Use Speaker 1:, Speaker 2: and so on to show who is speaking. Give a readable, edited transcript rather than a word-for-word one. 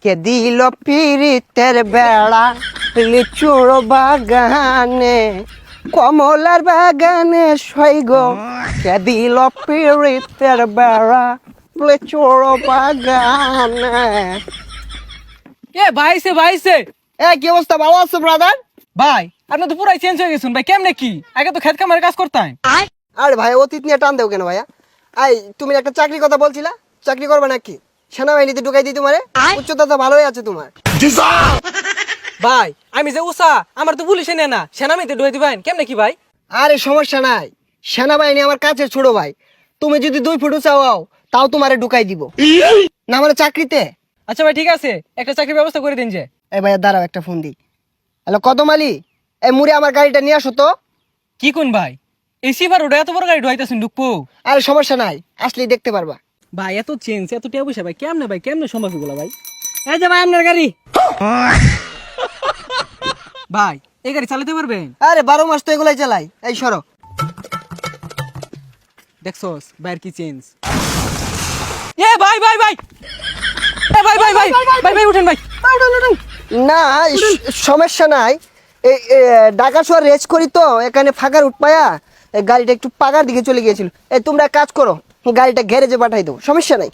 Speaker 1: কে দিল পিরিতের বেড়া লিচুর বাগানে কমলার বাগানে সৈগ কে দিল পিরিতের বেড়া লিচুর বাগানে।
Speaker 2: ভাইছে
Speaker 1: কি অবস্থা, ভালো আছো ব্রাদার?
Speaker 2: ভাই আপনি তো পুরাই চেঞ্জ হয়ে গেছেন ভাই, কেমনে কি? আগে তো খেত কামারে কাজ করতাম।
Speaker 1: আরে ভাই অতীত নিয়ে টান দেও কেন ভাইয়া? তুমি একটা চাকরির কথা বলছিলা, চাকরি করবে নাকি? সেনাবাহিনীতে ঢুকাই দিই তোমারে, উচ্চতা তো ভালোই আছে তোমার।
Speaker 2: ভাই আমি যে উষা, আমার তো পুলিশে নেয় না, সেনামিতে ঢুয়ে দিবেন কেমনে কি ভাই?
Speaker 1: আরে সমস্যা নাই, সেনাবাহিনী আমার কাছে ছোট ভাই। তুমি যদি 2 ফুট চাও তাও তোমারে ঢুকাই দিব না মানে চাকরিতে।
Speaker 2: আচ্ছা ভাই ঠিক আছে, একটা চাকরির ব্যবস্থা করে দিন যে।
Speaker 1: এই ভাইয়া দাঁড়াও, একটা ফোন দিই। হ্যালো কদম আলী, এই মুড়ে আমার গাড়িটা নিয়ে আসো তো।
Speaker 2: কি কোন ভাই, এই সিভার ওটা এত বড় গাড়ি ঢুয়াইতেছেন ঢুকবো?
Speaker 1: আরে সমস্যা নাই, আসলেই দেখতে পারবা।
Speaker 2: ভাই এত চেঞ্জ এত টিয়া পয়সা ভাই কেমনে সম্ভব এগুলো ভাই? এই যে ভাই আপনার গাড়ি। ভাই এই গাড়ি চালাতে পারবেন?
Speaker 1: আরে 12 মাস তো এগুলাই চালাই। এই সরো।
Speaker 2: দেখছস ভাইয়ের কি চেঞ্জ। এ ভাই ভাই ভাই এ ভাই ভাই ভাই ভাই ভাই উঠেন ভাই।
Speaker 1: না সমস্যা নাই, এই ঢাকা শহর রেস করি তো, এখানে ফাঁকার উঠপায়া এই গাড়িটা একটু পাকার দিকে চলে গিয়েছিল। এই তোমরা এক কাজ করো, গাড়িটা গ্যারেজে পাঠাই দাও, সমস্যা নাই।